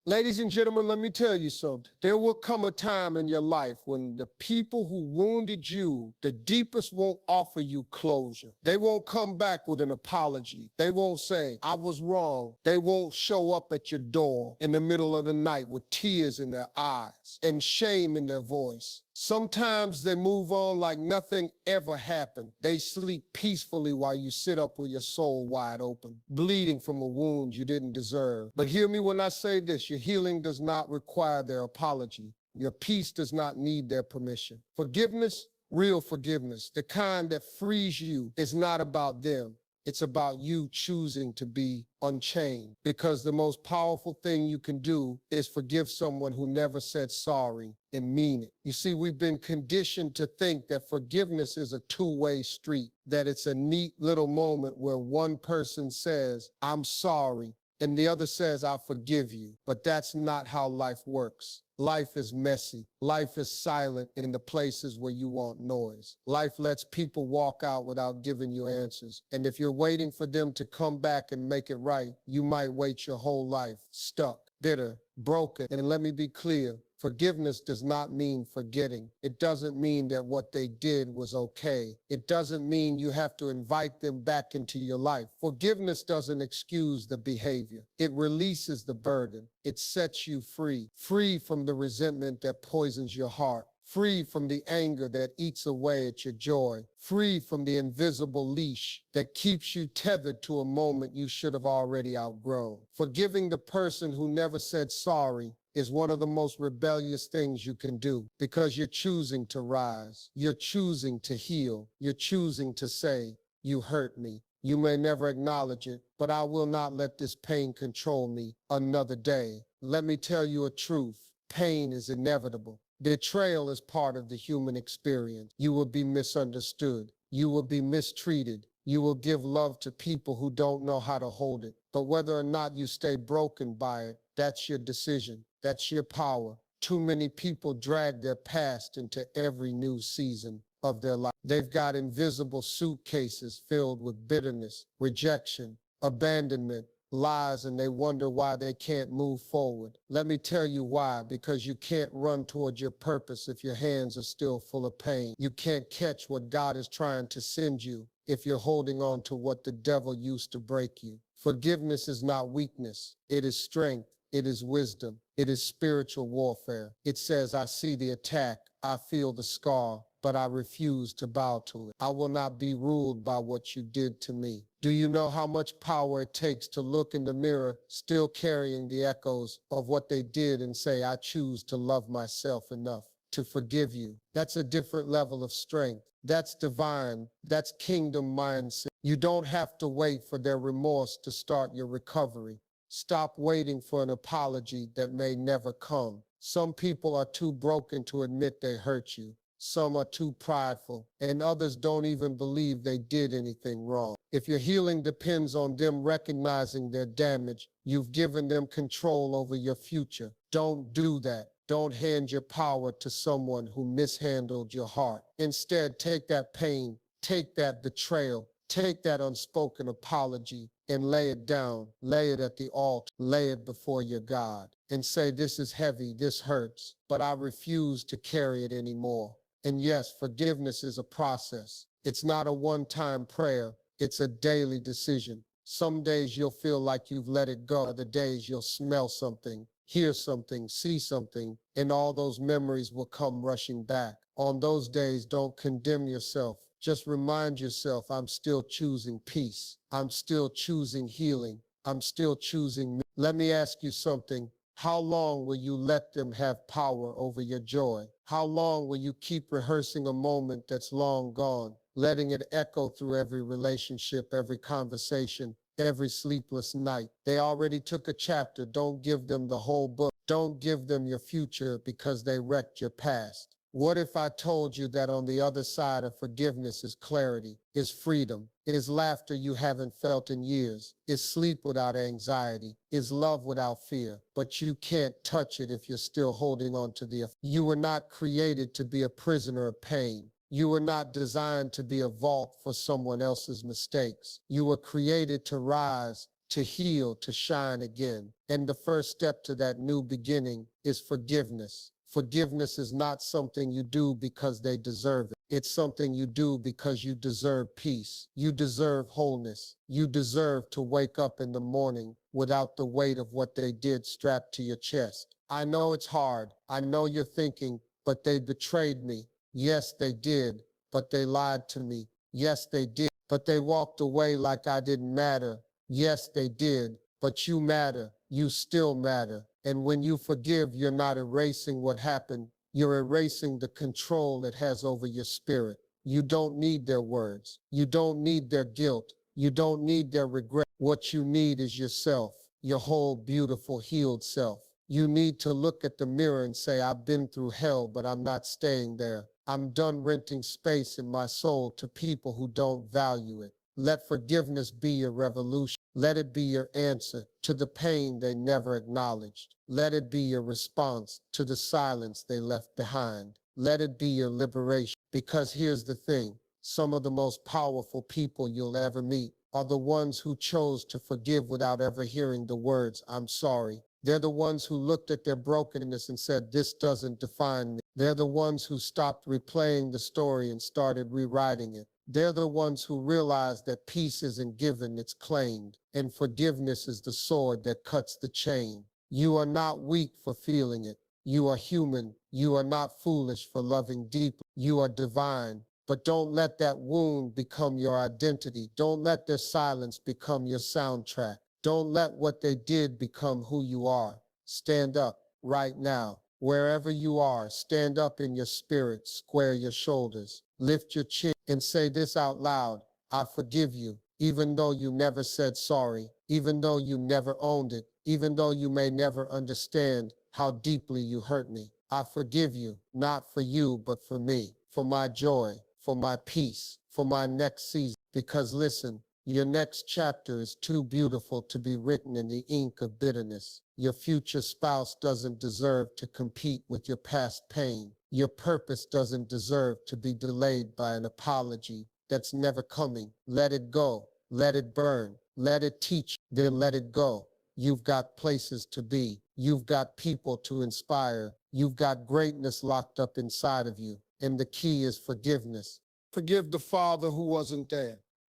Ladies and gentlemen, let me tell you something. There will come a time in your life when the people who wounded you the deepest won't offer you closure. They won't come back with an apology. They won't say, I was wrong. They won't show up at your door in the middle of the night with tears in their eyes and shame in their voice. Sometimes they move on like nothing ever happened. They sleep peacefully while you sit up with your soul wide open, bleeding from a wound you didn't deserve. But hear me when I say this, your healing does not require their apology. Your peace does not need their permission. Forgiveness, real forgiveness, the kind that frees you, is not about them. It's about you choosing to be unchained, because the most powerful thing you can do is forgive someone who never said sorry and mean it. You see, we've been conditioned to think that forgiveness is a two-way street, that it's a neat little moment where one person says, I'm sorry, and the other says, I forgive you. But that's not how life works. Life is messy. Life is silent in the places where you want noise. Life lets people walk out without giving you answers. And if you're waiting for them to come back and make it right, you might wait your whole life stuck, bitter, broken. And let me be clear, forgiveness does not mean forgetting. It doesn't mean that what they did was okay. It doesn't mean you have to invite them back into your life. Forgiveness doesn't excuse the behavior. It releases the burden. It sets you free, free from the resentment that poisons your heart, free from the anger that eats away at your joy, free from the invisible leash that keeps you tethered to a moment you should have already outgrown. Forgiving the person who never said sorry is one of the most rebellious things you can do, because you're choosing to rise. You're choosing to heal. You're choosing to say, you hurt me. You may never acknowledge it, but I will not let this pain control me another day. Let me tell you a truth. Pain is inevitable. Betrayal is part of the human experience. You will be misunderstood. You will be mistreated. You will give love to people who don't know how to hold it. But whether or not you stay broken by it, that's your decision. That's your power. Too many people drag their past into every new season of their life. They've got invisible suitcases filled with bitterness, rejection, abandonment, lies, and they wonder why they can't move forward. Let me tell you why. Because you can't run towards your purpose if your hands are still full of pain. You can't catch what God is trying to send you if you're holding on to what the devil used to break you. Forgiveness is not weakness. It is strength. It is wisdom. It is spiritual warfare. It says, I see the attack. I feel the scar, but I refuse to bow to it. I will not be ruled by what you did to me. Do you know how much power it takes to look in the mirror, still carrying the echoes of what they did, and say, I choose to love myself enough to forgive you? That's a different level of strength. That's divine. That's kingdom mindset. You don't have to wait for their remorse to start your recovery. Stop waiting for an apology that may never come. Some people are too broken to admit they hurt you. Some are too prideful, and others don't even believe they did anything wrong. If your healing depends on them recognizing their damage, you've given them control over your future. Don't do that. Don't hand your power to someone who mishandled your heart. Instead, take that pain, take that betrayal, take that unspoken apology, and lay it down. Lay it at the altar. Lay it before your God and say, this is heavy, this hurts, but I refuse to carry it anymore. And yes, forgiveness is a process. It's not a one-time prayer. It's a daily decision. Some days you'll feel like you've let it go. Other days you'll smell something, hear something, see something, and all those memories will come rushing back. On those days, don't condemn yourself. Just remind yourself, I'm still choosing peace. I'm still choosing healing. I'm still choosing me. Let me ask you something. How long will you let them have power over your joy? How long will you keep rehearsing a moment that's long gone, letting it echo through every relationship, every conversation, every sleepless night? They already took a chapter. Don't give them the whole book. Don't give them your future because they wrecked your past. What if I told you that on the other side of forgiveness is clarity, is freedom, is laughter you haven't felt in years, is sleep without anxiety, is love without fear, but you can't touch it if you're still holding on to the... You were not created to be a prisoner of pain. You were not designed to be a vault for someone else's mistakes. You were created to rise, to heal, to shine again. And the first step to that new beginning is forgiveness. Forgiveness is not something you do because they deserve it. It's something you do because you deserve peace. You deserve wholeness. You deserve to wake up in the morning without the weight of what they did strapped to your chest. I know it's hard. I know you're thinking, but they betrayed me. Yes, they did, but they lied to me. Yes, they did, but they walked away like I didn't matter. Yes, they did, but you matter. You still matter. And when you forgive, you're not erasing what happened. You're erasing the control it has over your spirit. You don't need their words. You don't need their guilt. You don't need their regret. What you need is yourself, your whole beautiful, healed self. You need to look at the mirror and say, I've been through hell, but I'm not staying there. I'm done renting space in my soul to people who don't value it. Let forgiveness be your revolution. Let it be your answer to the pain they never acknowledged. Let it be your response to the silence they left behind. Let it be your liberation. Because here's the thing, some of the most powerful people you'll ever meet are the ones who chose to forgive without ever hearing the words, I'm sorry. They're the ones who looked at their brokenness and said, this doesn't define me. They're the ones who stopped replaying the story and started rewriting it. They're the ones who realized that peace isn't given, it's claimed, and forgiveness is the sword that cuts the chain. You are not weak for feeling it. You are human. You are not foolish for loving deeply. You are divine. But don't let that wound become your identity. Don't let their silence become your soundtrack. Don't let what they did become who you are. Stand up right now. Wherever you are, stand up in your spirit, square your shoulders, lift your chin, and say this out loud. I forgive you, even though you never said sorry, even though you never owned it, even though you may never understand how deeply you hurt me. I forgive you, not for you, but for me, for my joy, for my peace, for my next season. Because listen, your next chapter is too beautiful to be written in the ink of bitterness. Your future spouse doesn't deserve to compete with your past pain. Your purpose doesn't deserve to be delayed by an apology that's never coming. Let it go. Let it burn. Let it teach. Then let it go. You've got places to be. You've got people to inspire. You've got greatness locked up inside of you. And the key is forgiveness. Forgive the father who wasn't there.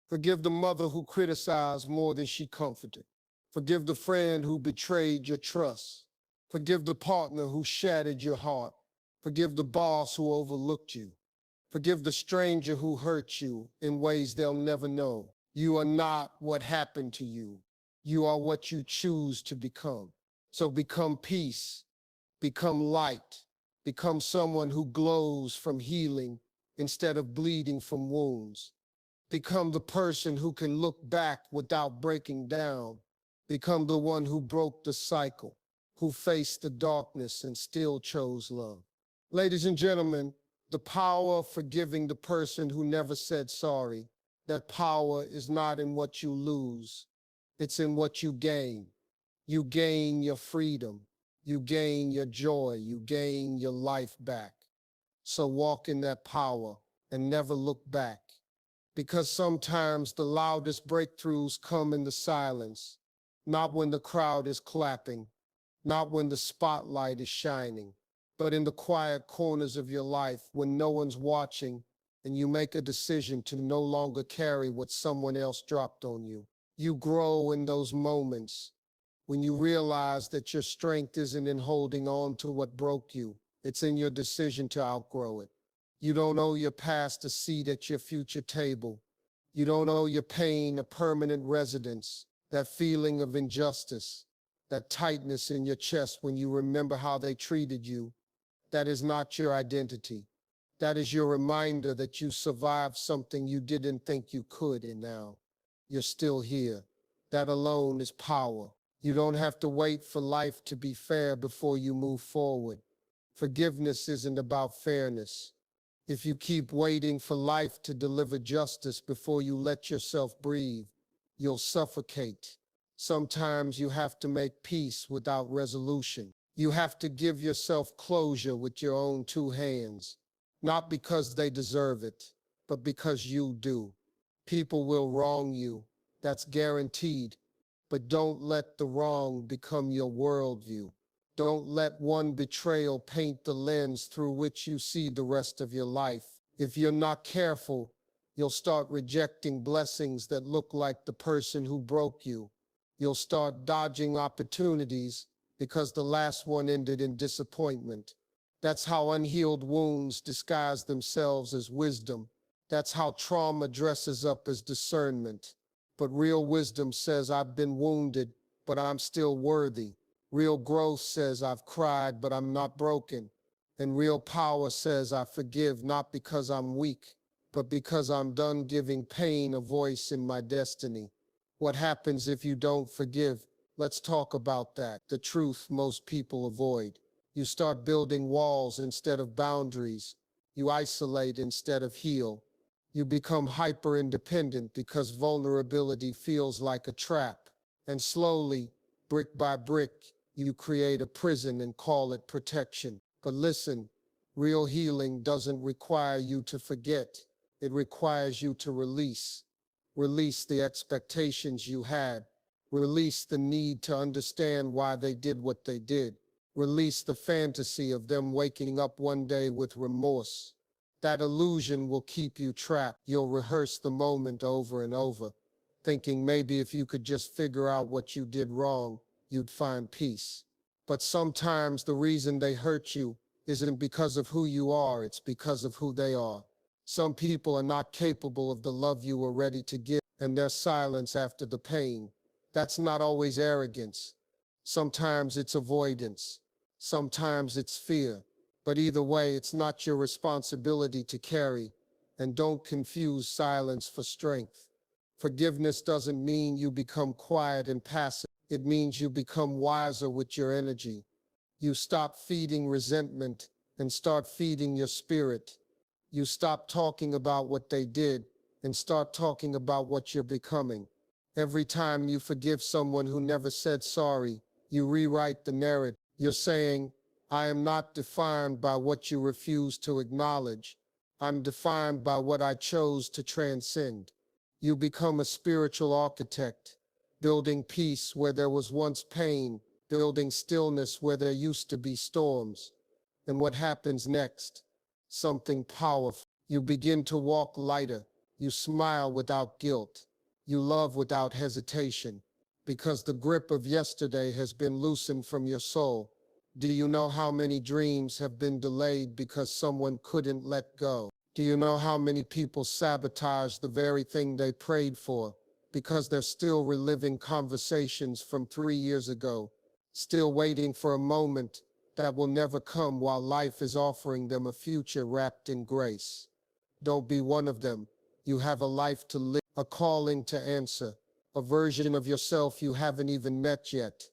Forgive the mother who criticized more than she comforted. Forgive the friend who betrayed your trust. Forgive the partner who shattered your heart. Forgive the boss who overlooked you. Forgive the stranger who hurt you in ways they'll never know. You are not what happened to you. You are what you choose to become. So become peace, become light, become someone who glows from healing instead of bleeding from wounds. Become the person who can look back without breaking down. Become the one who broke the cycle, who faced the darkness and still chose love. Ladies and gentlemen, the power of forgiving the person who never said sorry, that power is not in what you lose, it's in what you gain. You gain your freedom, you gain your joy, you gain your life back. So walk in that power and never look back. Because sometimes the loudest breakthroughs come in the silence, not when the crowd is clapping, not when the spotlight is shining, but in the quiet corners of your life when no one's watching and you make a decision to no longer carry what someone else dropped on you. You grow in those moments when you realize that your strength isn't in holding on to what broke you, it's in your decision to outgrow it. You don't owe your past a seat at your future table. You don't owe your pain a permanent residence. That feeling of injustice, that tightness in your chest when you remember how they treated you, that is not your identity. That is your reminder that you survived something you didn't think you could, and now you're still here. That alone is power. You don't have to wait for life to be fair before you move forward. Forgiveness isn't about fairness. If you keep waiting for life to deliver justice before you let yourself breathe, you'll suffocate. Sometimes you have to make peace without resolution. You have to give yourself closure with your own two hands, not because they deserve it, but because you do. People will wrong you. That's guaranteed. but don't let the wrong become your worldview. Don't let one betrayal paint the lens through which you see the rest of your life. If you're not careful, you'll start rejecting blessings that look like the person who broke you. You'll start dodging opportunities because the last one ended in disappointment. That's how unhealed wounds disguise themselves as wisdom. That's how trauma dresses up as discernment. But real wisdom says, I've been wounded, but I'm still worthy. Real growth says, I've cried, but I'm not broken. And real power says, I forgive not because I'm weak, but because I'm done giving pain a voice in my destiny. What happens if you don't forgive? Let's talk about that. The truth most people avoid. You start building walls instead of boundaries. You isolate instead of heal. You become hyper independent because vulnerability feels like a trap. And slowly, brick by brick, you create a prison and call it protection. But listen, real healing doesn't require you to forget. It requires you to release. Release the expectations you had. Release the need to understand why they did what they did. Release the fantasy of them waking up one day with remorse. That illusion will keep you trapped. You'll rehearse the moment over and over, thinking maybe if you could just figure out what you did wrong, you'd find peace. But sometimes the reason they hurt you isn't because of who you are, it's because of who they are. Some people are not capable of the love you were ready to give, and their silence after the pain. That's not always arrogance. Sometimes it's avoidance. Sometimes it's fear. But either way, it's not your responsibility to carry. And don't confuse silence for strength. Forgiveness doesn't mean you become quiet and passive. It means you become wiser with your energy. You stop feeding resentment and start feeding your spirit. You stop talking about what they did and start talking about what you're becoming. Every time you forgive someone who never said sorry, you rewrite the narrative. You're saying, I am not defined by what you refuse to acknowledge. I'm defined by what I chose to transcend. You become a spiritual architect, building peace where there was once pain, building stillness where there used to be storms. And what happens next? Something powerful. You begin to walk lighter. You smile without guilt. You love without hesitation, because the grip of yesterday has been loosened from your soul. Do you know how many dreams have been delayed because someone couldn't let go? Do you know how many people sabotage the very thing they prayed for because they're still reliving conversations from 3 years ago, still waiting for a moment that will never come while life is offering them a future wrapped in grace? Don't be one of them. You have a life to live, a calling to answer, a version of yourself you haven't even met yet.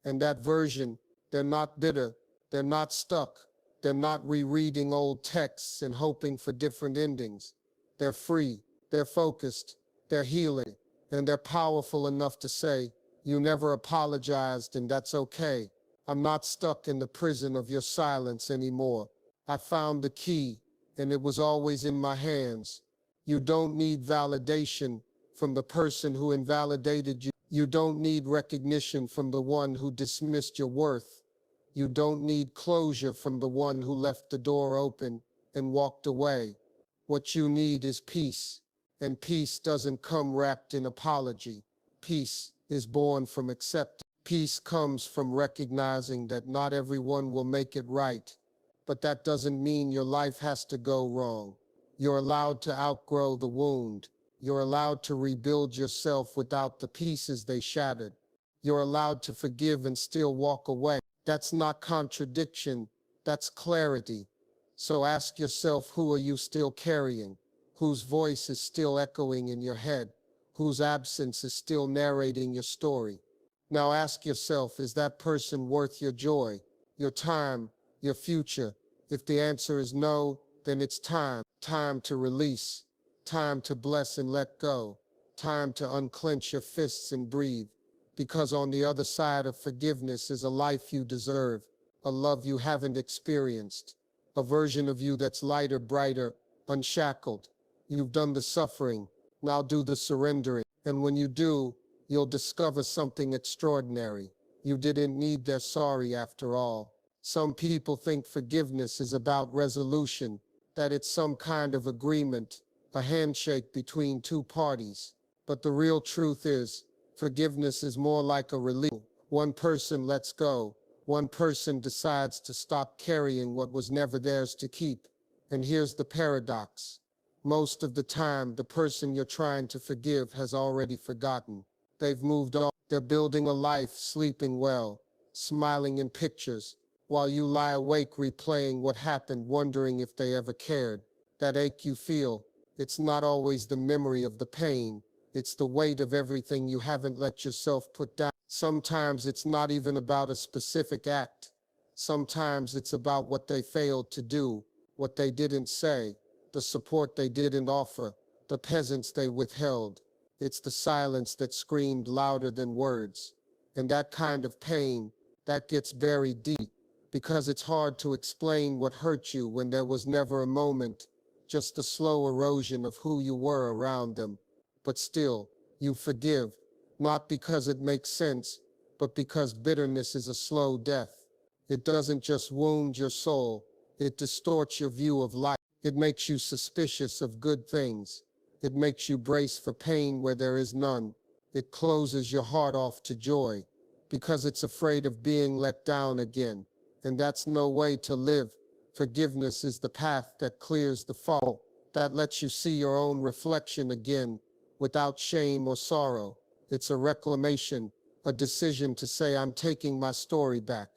And that version, they're not bitter, they're not stuck, they're not rereading old texts and hoping for different endings. They're free, they're focused, they're healing, and they're powerful enough to say, you never apologized and that's okay. I'm not stuck in the prison of your silence anymore. I found the key, and it was always in my hands. You don't need validation from the person who invalidated you. You don't need recognition from the one who dismissed your worth. You don't need closure from the one who left the door open and walked away. What you need is peace, and peace doesn't come wrapped in apology. Peace is born from acceptance. Peace comes from recognizing that not everyone will make it right, but that doesn't mean your life has to go wrong. You're allowed to outgrow the wound. You're allowed to rebuild yourself without the pieces they shattered. You're allowed to forgive and still walk away. That's not contradiction, that's clarity. So ask yourself, who are you still carrying? Whose voice is still echoing in your head? Whose absence is still narrating your story? Now ask yourself, is that person worth your joy, your time, your future? If the answer is no, then it's time. Time to release. Time to bless and let go. Time to unclench your fists and breathe. Because on the other side of forgiveness is a life you deserve, a love you haven't experienced, a version of you that's lighter, brighter, unshackled. You've done the suffering, now do the surrendering. And when you do, you'll discover something extraordinary. You didn't need their sorry after all. Some people think forgiveness is about resolution, that it's some kind of agreement, a handshake between two parties. But the real truth is, forgiveness is more like a release. One person lets go. One person decides to stop carrying what was never theirs to keep. And here's the paradox. Most of the time, the person you're trying to forgive has already forgotten. They've moved on. They're building a life, sleeping well, smiling in pictures, while you lie awake replaying what happened, wondering if they ever cared. That ache you feel, it's not always the memory of the pain. It's the weight of everything you haven't let yourself put down. Sometimes it's not even about a specific act. Sometimes it's about what they failed to do, what they didn't say, the support they didn't offer, the presence they withheld. It's the silence that screamed louder than words. And that kind of pain, that gets buried deep, because it's hard to explain what hurt you when there was never a moment, just the slow erosion of who you were around them. But still, you forgive, not because it makes sense, but because bitterness is a slow death. It doesn't just wound your soul, it distorts your view of life. It makes you suspicious of good things. It makes you brace for pain where there is none. It closes your heart off to joy, because it's afraid of being let down again. And that's no way to live. Forgiveness is the path that clears the fog, that lets you see your own reflection again, without shame or sorrow. It's a reclamation, a decision to say, I'm taking my story back.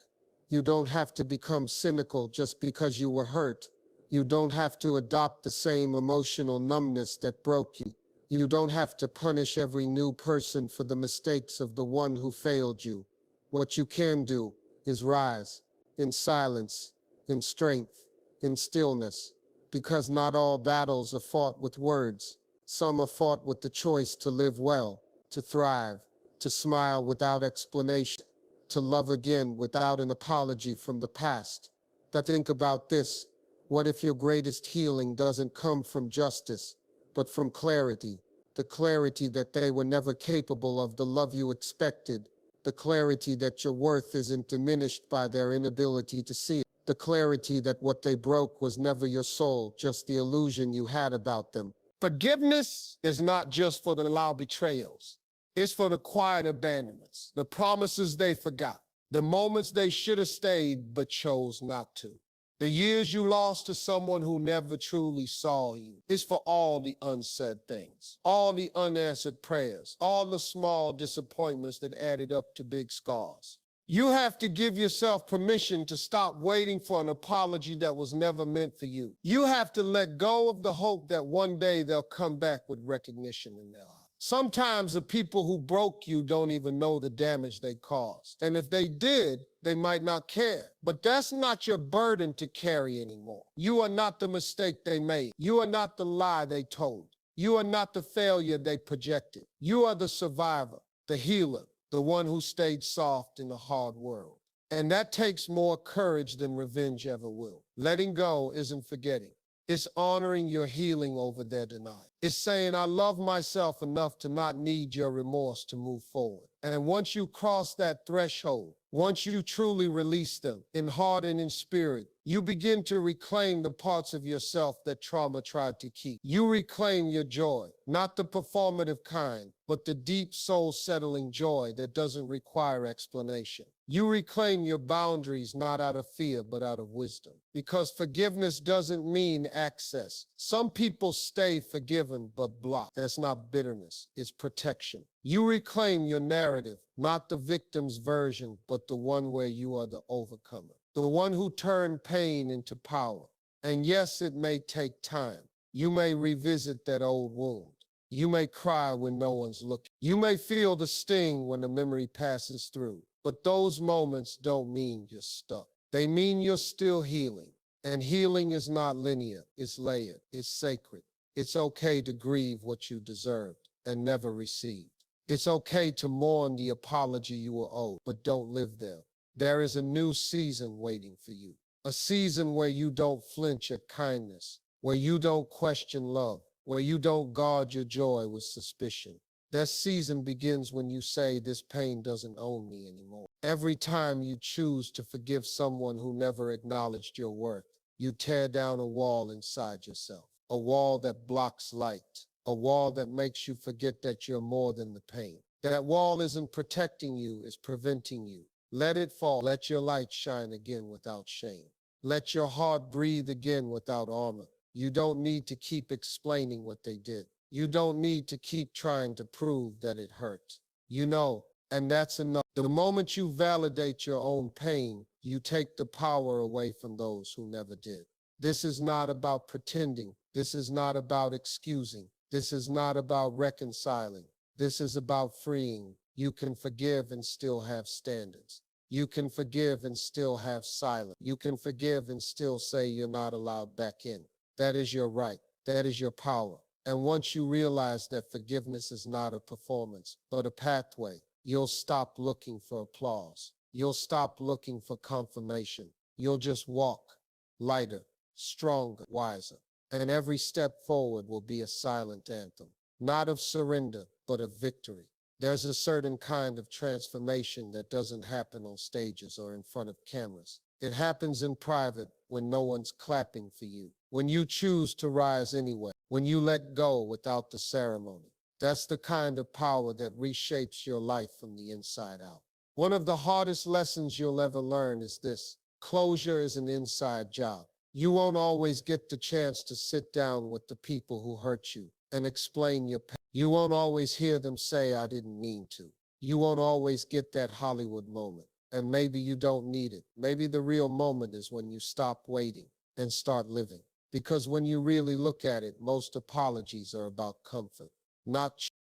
You don't have to become cynical just because you were hurt. You don't have to adopt the same emotional numbness that broke you. You don't have to punish every new person for the mistakes of the one who failed you. What you can do is rise, in silence, in strength, in stillness, because not all battles are fought with words. Some are fought with the choice to live well, to thrive, to smile without explanation, to love again without an apology from the past. But think about this. What if your greatest healing doesn't come from justice, but from clarity? The clarity that they were never capable of the love you expected. The clarity that your worth isn't diminished by their inability to see it. The clarity that what they broke was never your soul, just the illusion you had about them. Forgiveness is not just for the loud betrayals. It's for the quiet abandonments, the promises they forgot, the moments they should have stayed but chose not to. The years you lost to someone who never truly saw you. It's for all the unsaid things, all the unanswered prayers, all the small disappointments that added up to big scars. You have to give yourself permission to stop waiting for an apology that was never meant for you. You have to let go of the hope that one day they'll come back with recognition in their heart. Sometimes the people who broke you don't even know the damage they caused. And if they did, they might not care. But that's not your burden to carry anymore. You are not the mistake they made. You are not the lie they told. You are not the failure they projected. You are the survivor, the healer, the one who stayed soft in a hard world. And that takes more courage than revenge ever will. Letting go isn't forgetting. It's honoring your healing over their denial. It's saying, I love myself enough to not need your remorse to move forward. And once you cross that threshold, once you truly release them in heart and in spirit, you begin to reclaim the parts of yourself that trauma tried to keep. You reclaim your joy, not the performative kind, but the deep soul-settling joy that doesn't require explanation. You reclaim your boundaries not out of fear, but out of wisdom. Because forgiveness doesn't mean access. Some people stay forgiven but blocked. That's not bitterness, it's protection. You reclaim your narrative, not the victim's version, but the one where you are the overcomer. The one who turned pain into power. And yes, it may take time. You may revisit that old wound. You may cry when no one's looking. You may feel the sting when the memory passes through. But those moments don't mean you're stuck. They mean you're still healing. And healing is not linear, it's layered, it's sacred. It's okay to grieve what you deserved and never received. It's okay to mourn the apology you were owed, but don't live there. There is a new season waiting for you. A season where you don't flinch at kindness, where you don't question love, where you don't guard your joy with suspicion. That season begins when you say, this pain doesn't own me anymore. Every time you choose to forgive someone who never acknowledged your worth, you tear down a wall inside yourself, a wall that blocks light, a wall that makes you forget that you're more than the pain. That wall isn't protecting you, it's preventing you. Let it fall. Let your light shine again without shame. Let your heart breathe again without armor. You don't need to keep explaining what they did. You don't need to keep trying to prove that it hurt. You know, and that's enough. The moment you validate your own pain, you take the power away from those who never did. This is not about pretending. This is not about excusing. This is not about reconciling. This is about freeing. You can forgive and still have standards. You can forgive and still have silence. You can forgive and still say you're not allowed back in. That is your right. That is your power. And once you realize that forgiveness is not a performance, but a pathway, you'll stop looking for applause. You'll stop looking for confirmation. You'll just walk lighter, stronger, wiser. And every step forward will be a silent anthem, not of surrender, but of victory. There's a certain kind of transformation that doesn't happen on stages or in front of cameras. It happens in private when no one's clapping for you, when you choose to rise anyway, when you let go without the ceremony. That's the kind of power that reshapes your life from the inside out. One of the hardest lessons you'll ever learn is this: closure is an inside job. You won't always get the chance to sit down with the people who hurt you and explain your pain. You won't always hear them say, I didn't mean to. You won't always get that Hollywood moment. And maybe you don't need it. Maybe the real moment is when you stop waiting and start living. Because when you really look at it, most apologies are about comfort.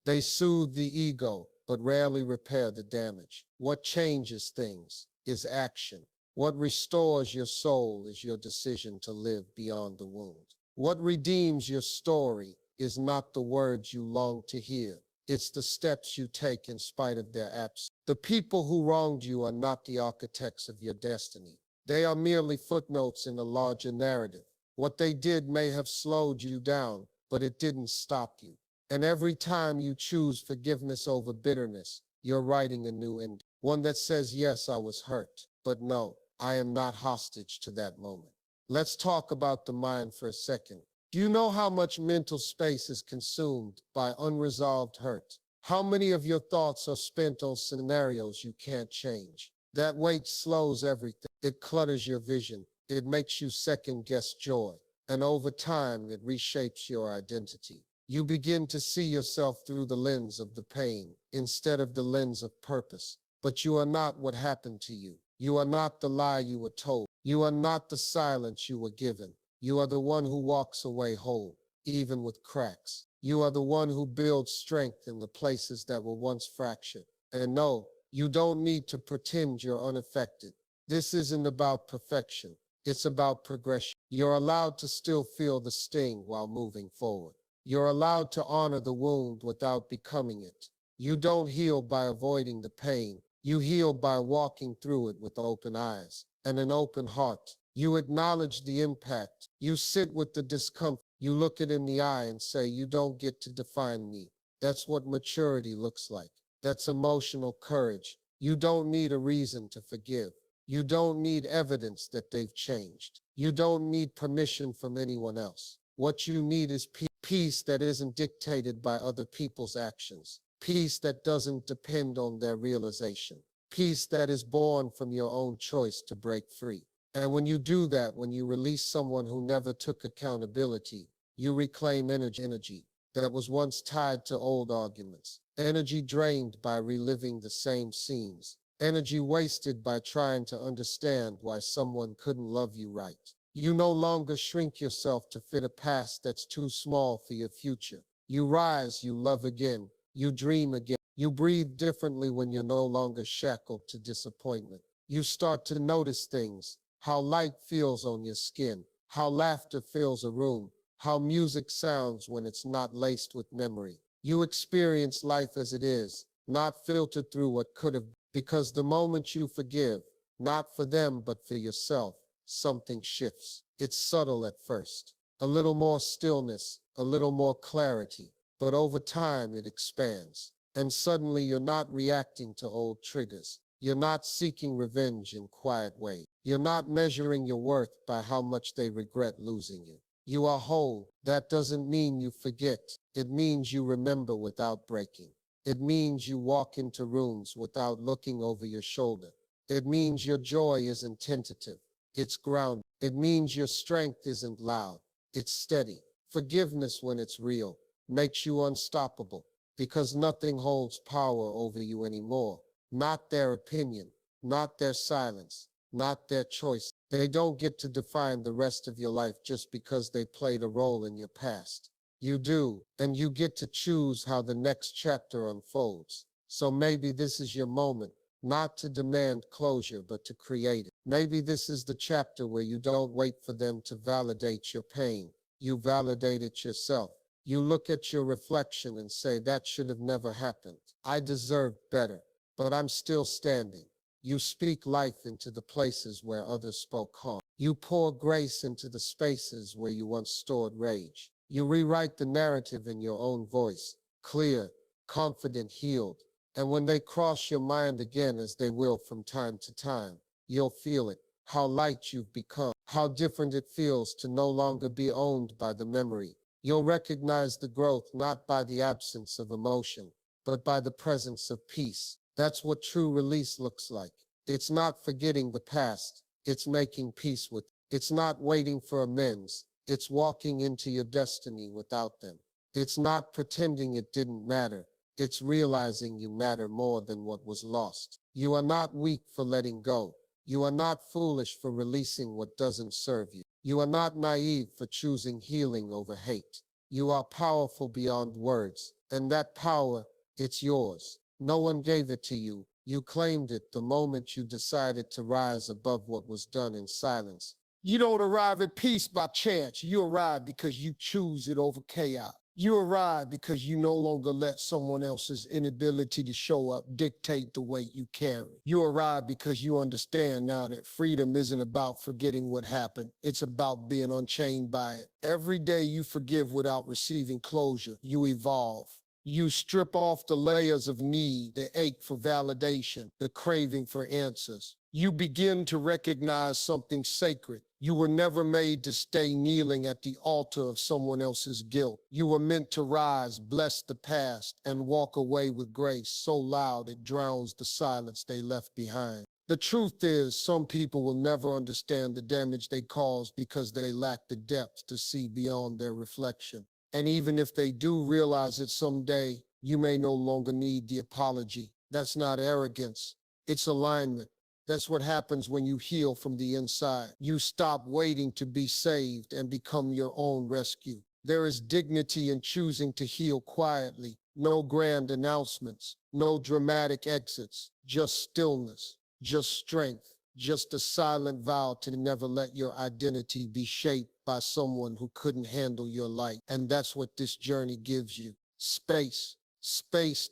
They soothe the ego, but rarely repair the damage. What changes things is action. What restores your soul is your decision to live beyond the wound. What redeems your story is not the words you long to hear. It's the steps you take in spite of their absence. The people who wronged you are not the architects of your destiny. They are merely footnotes in a larger narrative. What they did may have slowed you down, but it didn't stop you. And every time you choose forgiveness over bitterness, you're writing a new ending. One that says, yes, I was hurt, but no, I am not hostage to that moment. Let's talk about the mind for a second. Do you know how much mental space is consumed by unresolved hurt? How many of your thoughts are spent on scenarios you can't change? That weight slows everything. It clutters your vision. It makes you second-guess joy. And over time, it reshapes your identity. You begin to see yourself through the lens of the pain instead of the lens of purpose. But you are not what happened to you. You are not the lie you were told. You are not the silence you were given. You are the one who walks away whole, even with cracks. You are the one who builds strength in the places that were once fractured. And no, you don't need to pretend you're unaffected. This isn't about perfection. It's about progression. You're allowed to still feel the sting while moving forward. You're allowed to honor the wound without becoming it. You don't heal by avoiding the pain. You heal by walking through it with open eyes and an open heart. You acknowledge the impact. You sit with the discomfort. You look it in the eye and say, you don't get to define me. That's what maturity looks like. That's emotional courage. You don't need a reason to forgive. You don't need evidence that they've changed. You don't need permission from anyone else. What you need is peace that isn't dictated by other people's actions. Peace that doesn't depend on their realization. Peace that is born from your own choice to break free. And when you do that, when you release someone who never took accountability, you reclaim energy that was once tied to old arguments, energy drained by reliving the same scenes, energy wasted by trying to understand why someone couldn't love you right. You no longer shrink yourself to fit a past that's too small for your future. You rise, you love again, you dream again. You breathe differently when you're no longer shackled to disappointment. You start to notice things. How light feels on your skin, how laughter fills a room, how music sounds when it's not laced with memory. You experience life as it is, not filtered through what could have, because the moment you forgive, not for them but for yourself, something shifts. It's subtle at first, a little more stillness, a little more clarity, but over time it expands. And suddenly you're not reacting to old triggers. You're not seeking revenge in quiet ways. You're not measuring your worth by how much they regret losing you. You are whole. That doesn't mean you forget. It means you remember without breaking. It means you walk into rooms without looking over your shoulder. It means your joy isn't tentative. It's grounded. It means your strength isn't loud. It's steady. Forgiveness, when it's real, makes you unstoppable because nothing holds power over you anymore. Not their opinion, not their silence, not their choice. They don't get to define the rest of your life just because they played a role in your past. You do, and you get to choose how the next chapter unfolds. So maybe this is your moment, not to demand closure, but to create it. Maybe this is the chapter where you don't wait for them to validate your pain. You validate it yourself. You look at your reflection and say, that should have never happened. I deserved better, but I'm still standing. You speak life into the places where others spoke harm. You pour grace into the spaces where you once stored rage. You rewrite the narrative in your own voice, clear, confident, healed. And when they cross your mind again, as they will from time to time, you'll feel it, how light you've become, how different it feels to no longer be owned by the memory. You'll recognize the growth not by the absence of emotion, but by the presence of peace. That's what true release looks like. It's not forgetting the past, it's making peace with it. It's not waiting for amends, it's walking into your destiny without them. It's not pretending it didn't matter, it's realizing you matter more than what was lost. You are not weak for letting go. You are not foolish for releasing what doesn't serve you. You are not naive for choosing healing over hate. You are powerful beyond words, and that power, it's yours. No one gave it to you. You claimed it the moment you decided to rise above what was done in silence. You don't arrive at peace by chance. You arrive because you choose it over chaos. You arrive because you no longer let someone else's inability to show up dictate the weight you carry. You arrive because you understand now that freedom isn't about forgetting what happened. It's about being unchained by it. Every day you forgive without receiving closure, you evolve. You strip off the layers of need, the ache for validation, the craving for answers. You begin to recognize something sacred. You were never made to stay kneeling at the altar of someone else's guilt. You were meant to rise, bless the past, and walk away with grace so loud it drowns the silence they left behind. The truth is, some people will never understand the damage they caused because they lack the depth to see beyond their reflection. And even if they do realize it someday, you may no longer need the apology. That's not arrogance, it's alignment. That's what happens when you heal from the inside. You stop waiting to be saved and become your own rescue. There is dignity in choosing to heal quietly. No grand announcements, no dramatic exits, just stillness, just strength, just a silent vow to never let your identity be shaped by someone who couldn't handle your light. And that's what this journey gives you. Space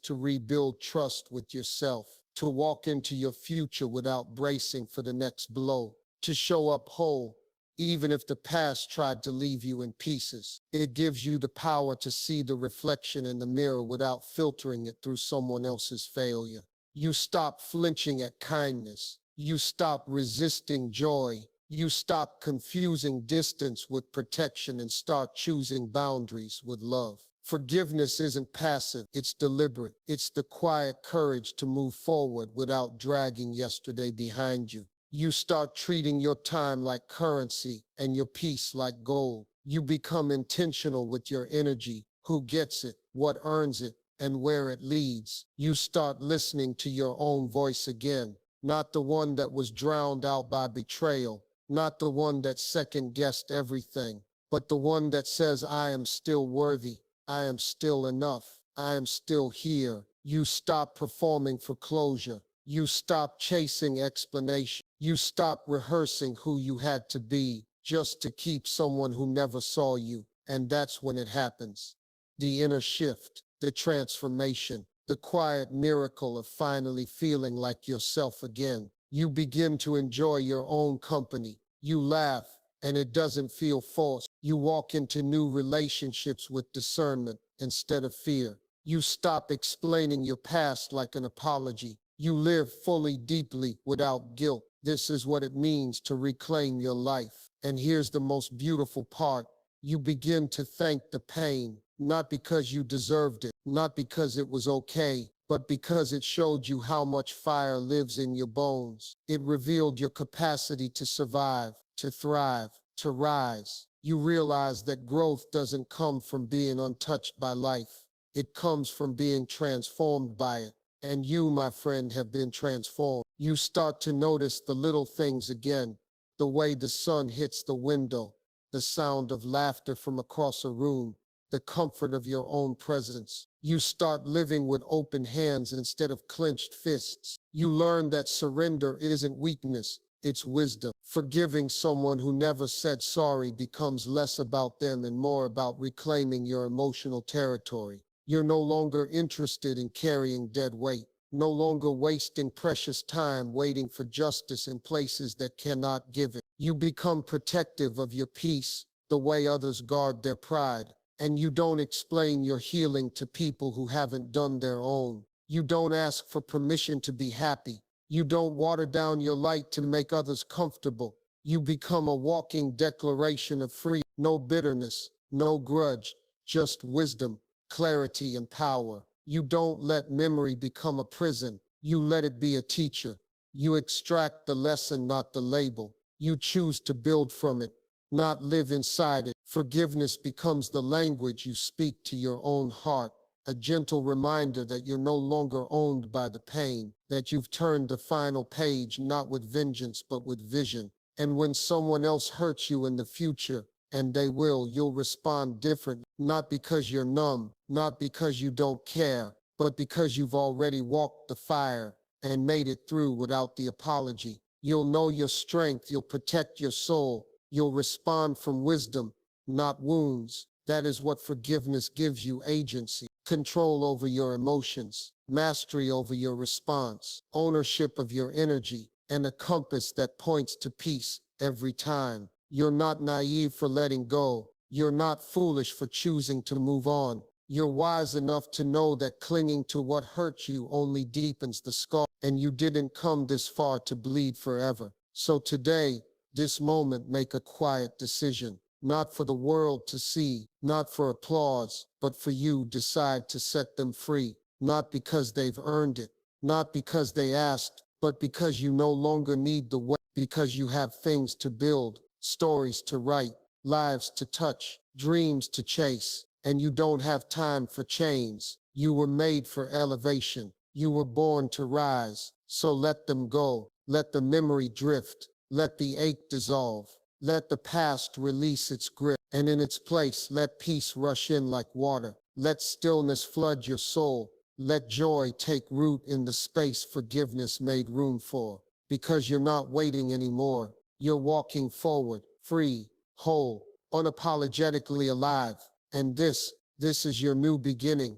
to rebuild trust with yourself, to walk into your future without bracing for the next blow, to show up whole, even if the past tried to leave you in pieces. It gives you the power to see the reflection in the mirror without filtering it through someone else's failure. You stop flinching at kindness. You stop resisting joy. You stop confusing distance with protection and start choosing boundaries with love. Forgiveness isn't passive, it's deliberate. It's the quiet courage to move forward without dragging yesterday behind you. You start treating your time like currency and your peace like gold. You become intentional with your energy, who gets it, what earns it, and where it leads. You start listening to your own voice again, not the one that was drowned out by betrayal, not the one that second-guessed everything, but the one that says, I am still worthy. I am still enough. I am still here. You stop performing for closure. You stop chasing explanation. You stop rehearsing who you had to be just to keep someone who never saw you. And that's when it happens. The inner shift, the transformation, the quiet miracle of finally feeling like yourself again. You begin to enjoy your own company. You laugh, and it doesn't feel forced. You walk into new relationships with discernment instead of fear. You stop explaining your past like an apology. You live fully, deeply, without guilt. This is what it means to reclaim your life. And here's the most beautiful part. You begin to thank the pain, not because you deserved it, not because it was okay, but because it showed you how much fire lives in your bones. It revealed your capacity to survive, to thrive, to rise. You realize that growth doesn't come from being untouched by life. It comes from being transformed by it. And you, my friend, have been transformed. You start to notice the little things again, the way the sun hits the window, the sound of laughter from across a room, the comfort of your own presence. You start living with open hands instead of clenched fists. You learn that surrender isn't weakness, it's wisdom. Forgiving someone who never said sorry becomes less about them and more about reclaiming your emotional territory. You're no longer interested in carrying dead weight, no longer wasting precious time waiting for justice in places that cannot give it. You become protective of your peace, the way others guard their pride. And you don't explain your healing to people who haven't done their own. You don't ask for permission to be happy. You don't water down your light to make others comfortable. You become a walking declaration of freedom. No bitterness, no grudge, just wisdom, clarity, and power. You don't let memory become a prison. You let it be a teacher. You extract the lesson, not the label. You choose to build from it, not live inside it. Forgiveness becomes the language you speak to your own heart, a gentle reminder that you're no longer owned by the pain, that you've turned the final page not with vengeance but with vision. And when someone else hurts you in the future, and they will, you'll respond different, not because you're numb, not because you don't care, but because you've already walked the fire and made it through without the apology. You'll know your strength, you'll protect your soul, you'll respond from wisdom, not wounds. That is what forgiveness gives you: agency, control over your emotions, mastery over your response, ownership of your energy, and a compass that points to peace every time. You're not naive for letting go. You're not foolish for choosing to move on. You're wise enough to know that clinging to what hurt you only deepens the scar, and you didn't come this far to bleed forever. So today, this moment, make a quiet decision. Not for the world to see, not for applause, but for you. Decide to set them free, not because they've earned it, not because they asked, but because you no longer need the weight, because you have things to build, stories to write, lives to touch, dreams to chase, and you don't have time for chains. You were made for elevation. You were born to rise. So let them go. Let the memory drift. Let the ache dissolve. Let the past release its grip, and in its place, let peace rush in like water. Let stillness flood your soul. Let joy take root in the space forgiveness made room for. Because you're not waiting anymore. You're walking forward, free, whole, unapologetically alive. And this is your new beginning.